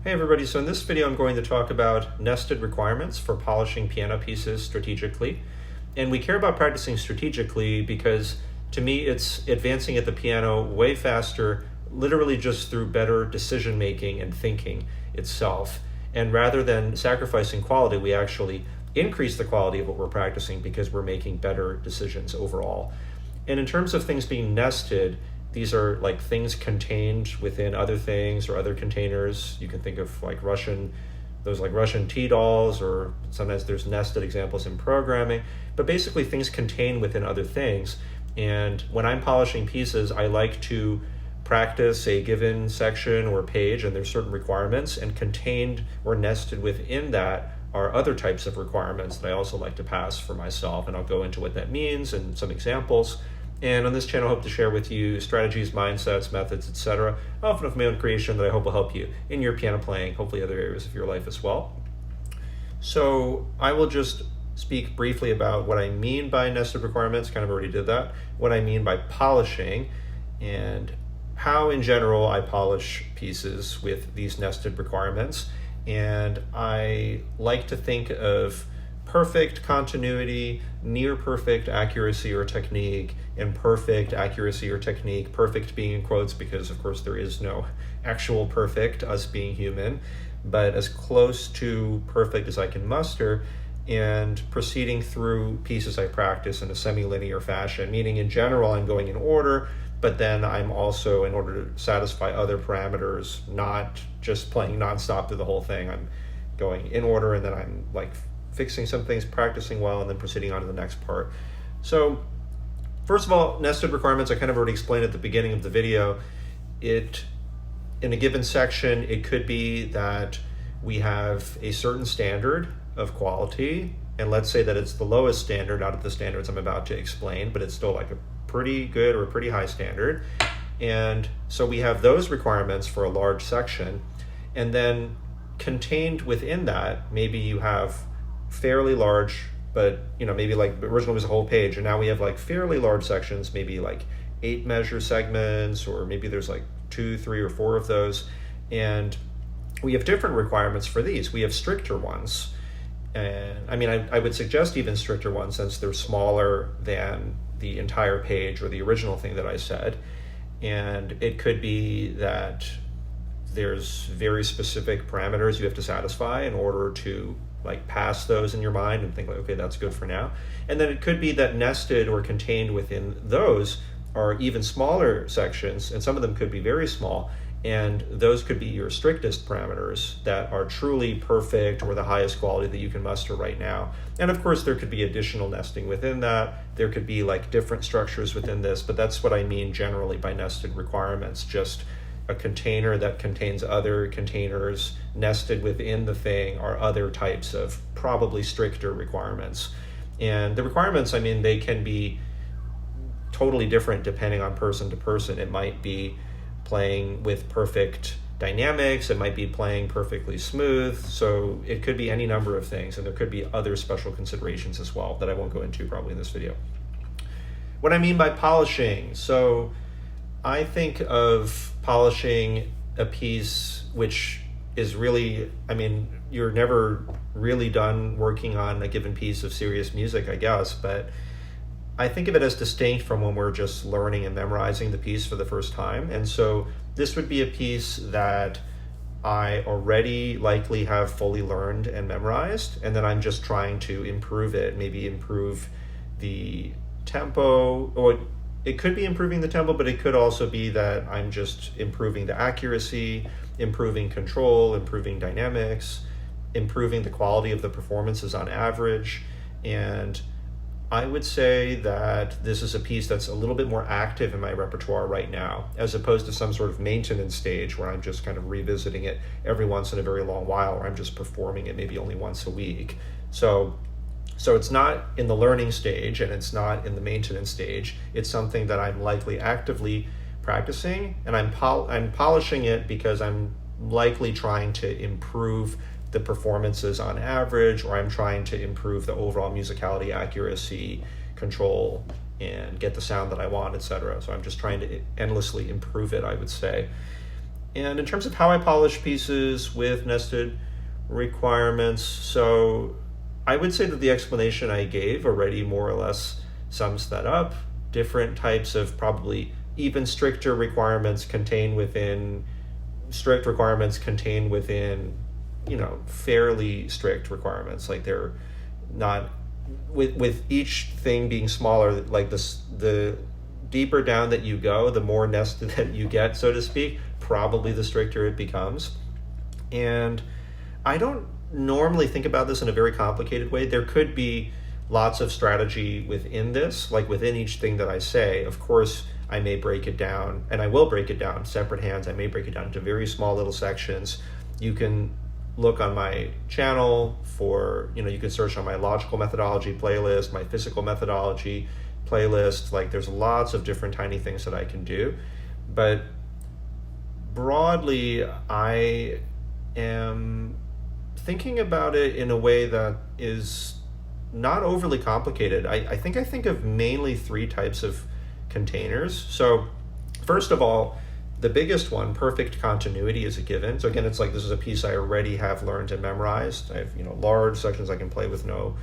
Hey everybody, so in this video I'm going to talk about nested requirements for polishing piano pieces strategically. And we care about practicing strategically because to me it's advancing at the piano way faster, literally just through better decision making and thinking itself. And rather than sacrificing quality, we actually increase the quality of what we're practicing because we're making better decisions overall. And in terms of things being nested, these are like things contained within other things or other containers. You can think of like Russian T-dolls, or sometimes there's nested examples in programming, but basically things contained within other things. And when I'm polishing pieces, I like to practice a given section or page, and there's certain requirements, and contained or nested within that are other types of requirements that I also like to pass for myself, and I'll go into what that means and some examples. And on this channel, I hope to share with you strategies, mindsets, methods, etc., often of my own creation that I hope will help you in your piano playing, hopefully other areas of your life as well. So I will just speak briefly about what I mean by nested requirements, kind of already did that, what I mean by polishing, and how in general I polish pieces with these nested requirements. And I like to think of perfect continuity, near perfect accuracy or technique, and perfect accuracy or technique, perfect being in quotes because of course there is no actual perfect, us being human, but as close to perfect as I can muster, and proceeding through pieces I practice in a semi-linear fashion, meaning in general I'm going in order, but then I'm also, in order to satisfy other parameters, not just playing nonstop through the whole thing, I'm going in order, and then I'm like fixing some things, practicing well, and then proceeding on to the next part. So first of all, nested requirements, I kind of already explained at the beginning of the video. In a given section, it could be that we have a certain standard of quality, and let's say that it's the lowest standard out of the standards I'm about to explain, but it's still like a pretty good or a pretty high standard. And so we have those requirements for a large section, and then contained within that, maybe you have fairly large, but maybe like originally was a whole page, and now we have like fairly large sections, maybe like 8 measure segments, or maybe there's like 2, 3, or 4 of those. And we have different requirements for these. We have stricter ones. And I would suggest even stricter ones since they're smaller than the entire page or the original thing that I said. And it could be that there's very specific parameters you have to satisfy in order to like pass those in your mind and think like, okay, that's good for now. And then it could be that nested or contained within those are even smaller sections, and some of them could be very small, and those could be your strictest parameters that are truly perfect or the highest quality that you can muster right now. And of course there could be additional nesting within that. There could be like different structures within this, but that's what I mean generally by nested requirements, just a container that contains other containers nested within the thing are other types of probably stricter requirements. And the requirements, they can be totally different depending on person to person. It might be playing with perfect dynamics, it might be playing perfectly smooth, so it could be any number of things, and there could be other special considerations as well that I won't go into probably in this video. What I mean by polishing, so I think of polishing a piece which is really, you're never really done working on a given piece of serious music, I guess, but I think of it as distinct from when we're just learning and memorizing the piece for the first time. And so this would be a piece that I already likely have fully learned and memorized, and then I'm just trying to improve it, maybe improve the tempo, or it could be improving the tempo, but it could also be that I'm just improving the accuracy, improving control, improving dynamics, improving the quality of the performances on average. And I would say that this is a piece that's a little bit more active in my repertoire right now, as opposed to some sort of maintenance stage where I'm just kind of revisiting it every once in a very long while, or I'm just performing it maybe only once a week. So it's not in the learning stage, and it's not in the maintenance stage. It's something that I'm likely actively practicing, and I'm polishing it because I'm likely trying to improve the performances on average, or I'm trying to improve the overall musicality, accuracy, control, and get the sound that I want, etc. So I'm just trying to endlessly improve it, I would say. And in terms of how I polish pieces with nested requirements, so I would say that the explanation I gave already more or less sums that up. Different types of probably even stricter requirements contained within strict requirements contained within, fairly strict requirements. Like they're not, with each thing being smaller, like this, the deeper down that you go, the more nested that you get, so to speak, probably the stricter it becomes. And I don't normally think about this in a very complicated way. There could be lots of strategy within this, like within each thing that I say. Of course, I may break it down, and I will break it down, separate hands. I may break it down into very small little sections. You can look on my channel for, you can search on my logical methodology playlist, my physical methodology playlist. Like there's lots of different tiny things that I can do. But broadly, I am thinking about it in a way that is not overly complicated. I think of mainly three types of containers. So first of all, the biggest one, perfect continuity, is a given. So again, it's like this is a piece I already have learned and memorized. I have large sections I can play with no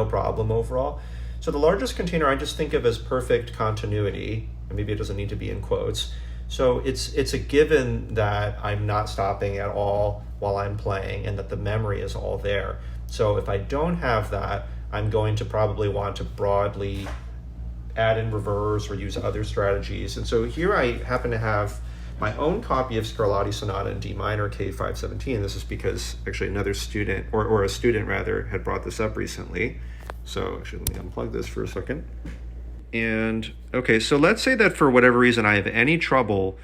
problem overall. So the largest container I just think of as perfect continuity, and maybe it doesn't need to be in quotes. So it's a given that I'm not stopping at all while I'm playing and that the memory is all there. So if I don't have that, I'm going to probably want to broadly add in reverse or use other strategies. And so here I happen to have my own copy of Scarlatti Sonata in D minor K517. This is because actually another student, or a student rather, had brought this up recently. So actually let me unplug this for a second. And okay, so let's say that for whatever reason I have any trouble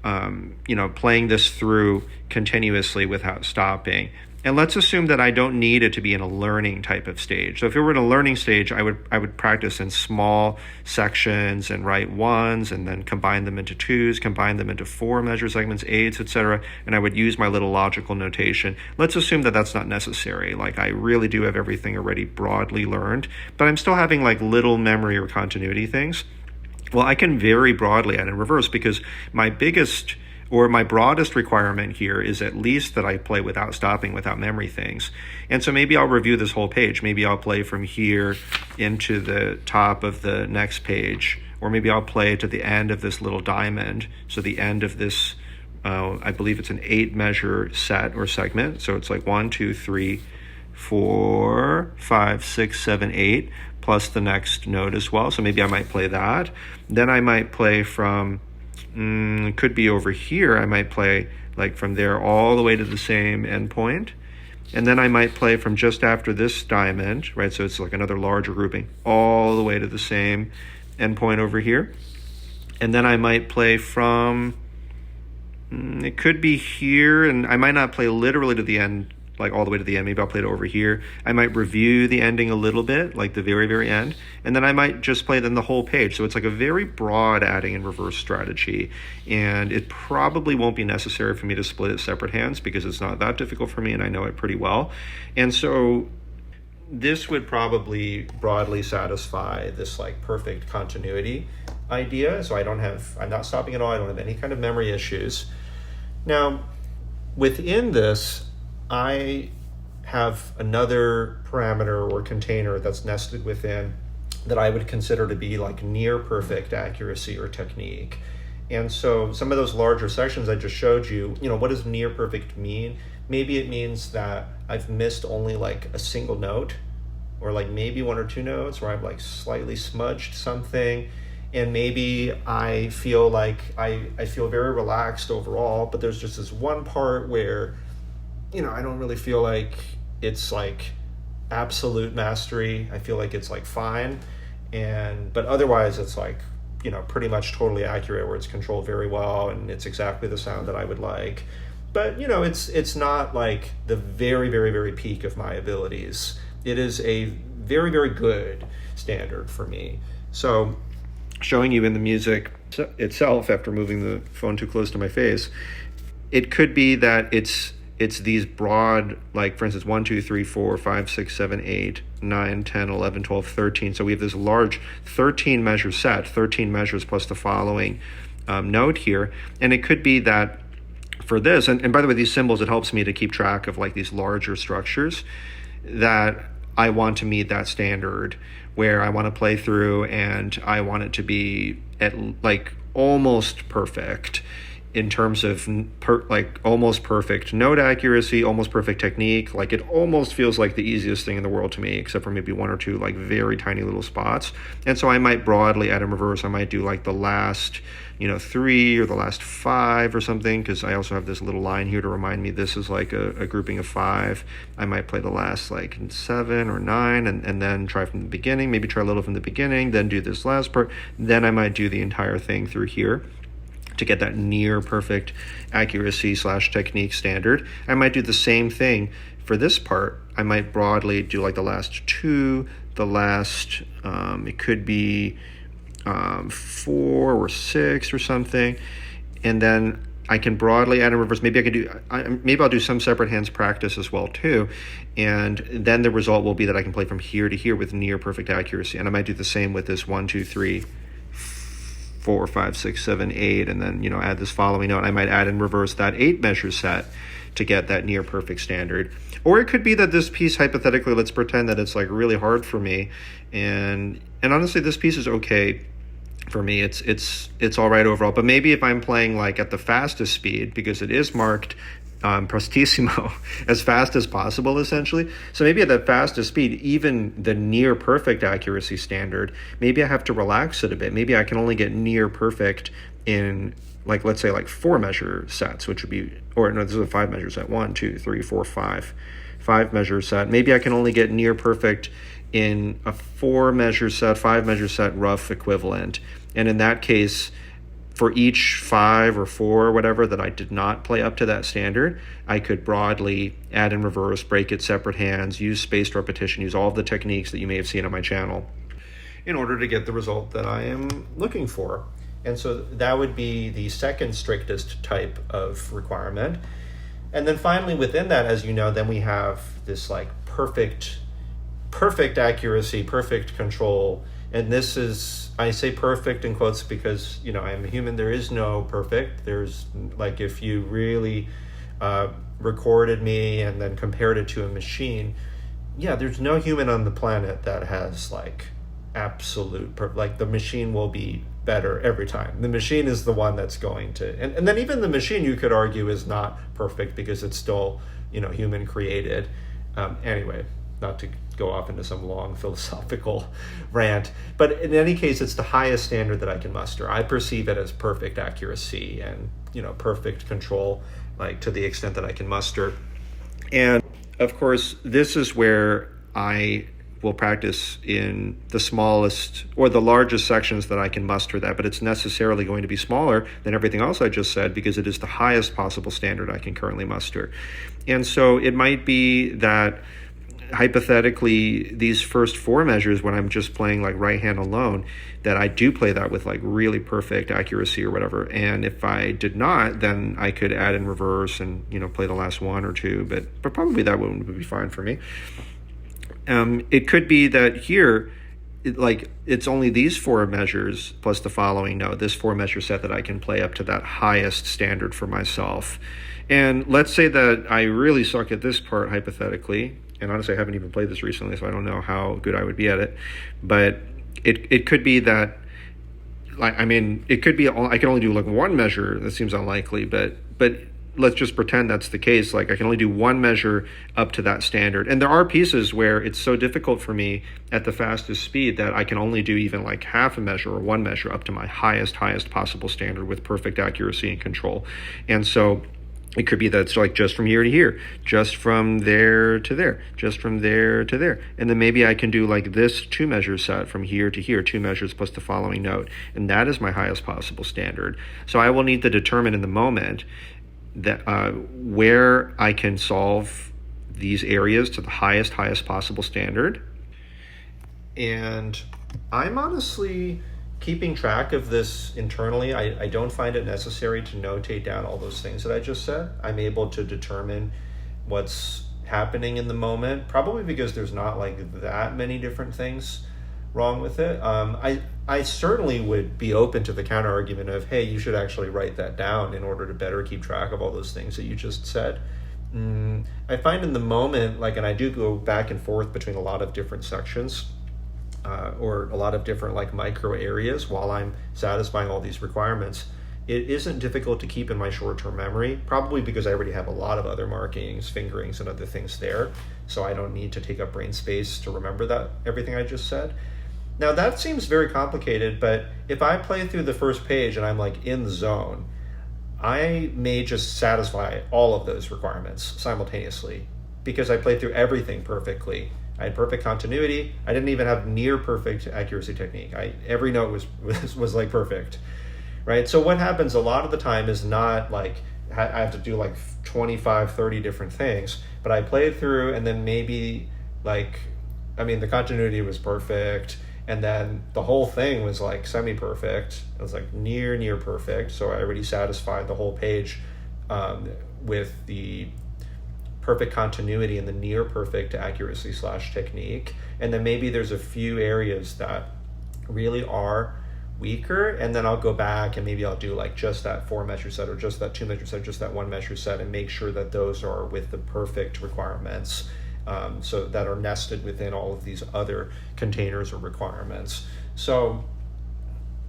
playing this through continuously without stopping. And let's assume that I don't need it to be in a learning type of stage. So if it were in a learning stage, I would practice in small sections and write ones and then combine them into twos, combine them into four measure segments, eights, etc. And I would use my little logical notation. Let's assume that that's not necessary. Like I really do have everything already broadly learned, but I'm still having like little memory or continuity things. Well, I can very broadly add in reverse because my biggest or my broadest requirement here is at least that I play without stopping, without memory things. And so maybe I'll review this whole page. Maybe I'll play from here into the top of the next page, or maybe I'll play to the end of this little diamond. So the end of this, I believe it's an 8 measure set or segment. So it's like 1, 2, 3, 4, 5, 6, 7, 8, plus the next note as well. So maybe I might play that. Then I might play from, could be over here. I might play like from there all the way to the same endpoint. And then I might play from just after this diamond, right? So it's like another larger grouping, all the way to the same endpoint over here. And then I might play from, it could be here, and I might not play literally to the end, like all the way to the end. Maybe I'll play it over here. I might review the ending a little bit, like the very, very end. And then I might just play then the whole page. So it's like a very broad adding in reverse strategy. And it probably won't be necessary for me to split it separate hands because it's not that difficult for me and I know it pretty well. And so this would probably broadly satisfy this like perfect continuity idea. So I'm not stopping at all. I don't have any kind of memory issues. Now, within this, I have another parameter or container that's nested within that I would consider to be like near perfect accuracy or technique. And so some of those larger sections I just showed you, what does near perfect mean? Maybe it means that I've missed only like a single note, or like maybe 1 or 2 notes, or I've like slightly smudged something. And maybe I feel like I feel very relaxed overall, but there's just this one part where I don't really feel like it's like absolute mastery. I feel like it's like fine. But otherwise it's like, pretty much totally accurate, where it's controlled very well and it's exactly the sound that I would like. But, it's not like the very, very, very peak of my abilities. It is a very, very good standard for me. So showing you in the music itself, after moving the phone too close to my face, it could be that it's these broad, like for instance, 1, 2, 3, 4, 5, 6, 7, 8, 9, 10, 11, 12, 13. So we have this large 13 measure set, 13 measures plus the following note here. And it could be that for this, and by the way, these symbols, it helps me to keep track of like these larger structures that I want to meet that standard where I want to play through and I want it to be at like almost perfect in terms of like almost perfect note accuracy, almost perfect technique. Like it almost feels like the easiest thing in the world to me, except for maybe one or two like very tiny little spots. And so I might broadly add in reverse. I might do like the last 3 or the last 5 or something, because I also have this little line here to remind me this is like a grouping of 5. I might play the last like 7 or 9 and then try from the beginning, maybe try a little from the beginning, then do this last part. Then I might do the entire thing through here to get that near perfect accuracy / technique standard. I might do the same thing for this part. I might broadly do like the last 2, the last, it could be 4 or 6 or something. And then I can broadly add in reverse. Maybe I'll do some separate hands practice as well too. And then the result will be that I can play from here to here with near perfect accuracy. And I might do the same with this 1, 2, 3, 4, 5, 6, 7, 8, and then add this following note. I might add in reverse that 8 measure set to get that near perfect standard. Or it could be that this piece, hypothetically, let's pretend that it's like really hard for me, and honestly this piece is okay for me. It's all right overall. But maybe if I'm playing like at the fastest speed, because it is marked prestissimo, as fast as possible, essentially. So maybe at that fastest speed, even the near perfect accuracy standard, maybe I have to relax it a bit. Maybe I can only get near perfect in like, let's say like 4 measure sets, which would be, or no, this is a 5 measure set, 1, 2, 3, 4, 5 measure set. Maybe I can only get near perfect in a 4 measure set, 5 measure set rough equivalent. And in that case, for each 5 or 4 or whatever that I did not play up to that standard, I could broadly add in reverse, break it separate hands, use spaced repetition, use all of the techniques that you may have seen on my channel in order to get the result that I am looking for. And so that would be the second strictest type of requirement. And then finally within that, as you know, then we have this like perfect accuracy, perfect control. And this is, I say perfect in quotes because, I am a human. There is no perfect. There's like, if you really recorded me and then compared it to a machine, there's no human on the planet that has like absolute, like the machine will be better every time. The machine is the one that's going to, and then even the machine you could argue is not perfect because it's still, human created. Anyway, not to go off into some long philosophical rant, but in any case, it's the highest standard that I can muster. I perceive it as perfect accuracy and perfect control, like to the extent that I can muster. And of course, this is where I will practice in the smallest or the largest sections that I can muster that, but it's necessarily going to be smaller than everything else I just said because it is the highest possible standard I can currently muster. And so it might be that hypothetically these first 4 measures, when I'm just playing like right hand alone, that I do play that with like really perfect accuracy or whatever. And if I did not, then I could add in reverse and play the last 1 or 2, but probably that one would be fine for me. It could be that here it's only these 4 measures plus the following note, this 4 measure set, that I can play up to that highest standard for myself. And let's say that I really suck at this part hypothetically, and honestly I haven't even played this recently, so I don't know how good I would be at it, but it could be that, it could be I can only do like 1 measure. That seems unlikely, but let's just pretend that's the case. Like I can only do 1 measure up to that standard. And there are pieces where it's so difficult for me at the fastest speed that I can only do even like half a measure or 1 measure up to my highest possible standard with perfect accuracy and control. And so it could be that it's like just from here to here, just from there to there, just from there to there. And then maybe I can do like this 2 measure set from here to here, 2 measures plus the following note. And that is my highest possible standard. So I will need to determine in the moment that where I can solve these areas to the highest possible standard. And I'm honestly keeping track of this internally. I don't find it necessary to notate down all those things that I just said. I'm able to determine what's happening in the moment, probably because there's not like that many different things wrong with it. I certainly would be open to the counter argument of, hey, you should actually write that down in order to better keep track of all those things that you just said. I find in the moment, like, and I do go back and forth between a lot of different sections, or a lot of different like micro areas while I'm satisfying all these requirements. It isn't difficult to keep in my short-term memory, probably because I already have a lot of other markings, fingerings, and other things there, so I don't need to take up brain space to remember that everything I just said. Now that seems very complicated, but if I play through the first page and I'm like in the zone, I may just satisfy all of those requirements simultaneously because I played through everything perfectly. I had perfect continuity. I didn't even have near perfect accuracy technique. Every note was like perfect, right? So what happens a lot of the time is not like I have to do like 25, 30 different things, but I played through and then maybe like, I mean, the continuity was perfect, and then the whole thing was like semi-perfect. It was like near perfect. So I already satisfied the whole page with the perfect continuity and the near perfect accuracy / technique. And then maybe there's a few areas that really are weaker, and then I'll go back and maybe I'll do like just that 4 measure set or just that 2 measure set, just that 1 measure set, and make sure that those are with the perfect requirements, so that are nested within all of these other containers or requirements. So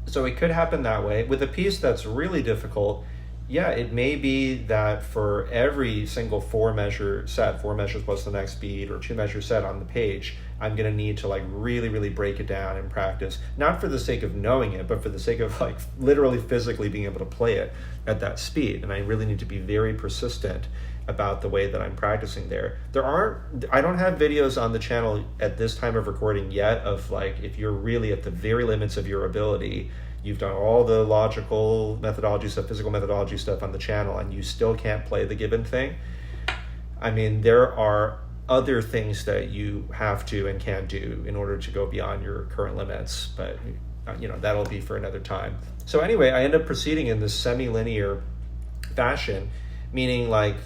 it could happen that way. With a piece that's really difficult, yeah, it may be that for every single 4 measure set, 4 measures plus the next beat, or 2 measure set on the page, I'm going to need to like really break it down and practice, not for the sake of knowing it, but for the sake of like literally physically being able to play it at that speed. And I really need to be very persistent about the way that I'm practicing there. I don't have videos on the channel at this time of recording yet of like, if you're really at the very limits of your ability, you've done all the logical methodology stuff, physical methodology stuff on the channel, and you still can't play the given thing. I mean, there are other things that you have to and can do in order to go beyond your current limits, but that'll be for another time. So anyway, I end up proceeding in this semi-linear fashion, meaning like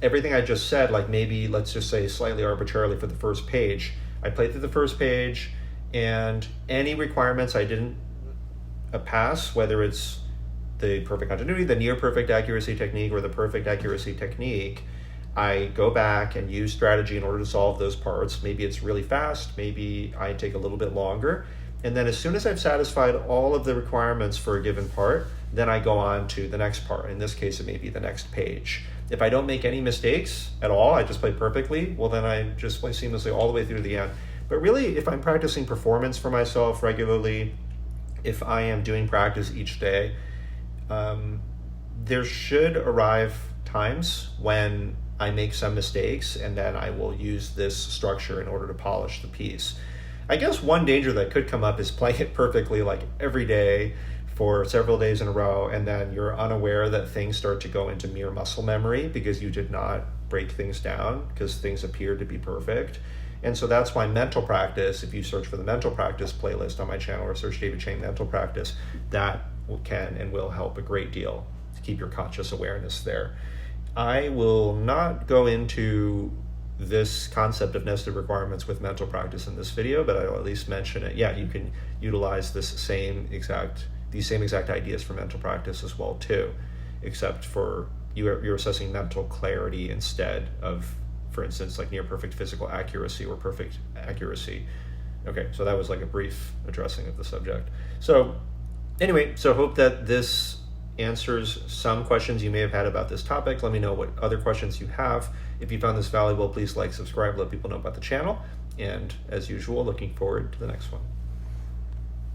everything I just said, like maybe let's just say slightly arbitrarily for the first page, I played through the first page, and any requirements I didn't pass, whether it's the perfect continuity, the near perfect accuracy technique, or the perfect accuracy technique, I go back and use strategy in order to solve those parts. Maybe it's really fast, maybe I take a little bit longer. And then as soon as I've satisfied all of the requirements for a given part, then I go on to the next part. In this case, it may be the next page. If I don't make any mistakes at all, I just play perfectly, well, then I just play seamlessly all the way through to the end. But really, if I'm practicing performance for myself regularly, if I am doing practice each day, there should arrive times when I make some mistakes, and then I will use this structure in order to polish the piece. I guess one danger that could come up is playing it perfectly like every day for several days in a row, and then you're unaware that things start to go into mere muscle memory because you did not break things down because things appear to be perfect. And so that's why mental practice, if you search for the mental practice playlist on my channel or search David Chang mental practice, that can and will help a great deal to keep your conscious awareness there. I will not go into this concept of nested requirements with mental practice in this video, but I'll at least mention it. Yeah, you can utilize these same exact ideas for mental practice as well too, except for you're assessing mental clarity instead of, for instance, like near perfect physical accuracy or perfect accuracy. Okay, so that was like a brief addressing of the subject. So anyway, so hope that this answers some questions you may have had about this topic. Let me know what other questions you have. If you found this valuable, please like, subscribe, let people know about the channel. And as usual, looking forward to the next one.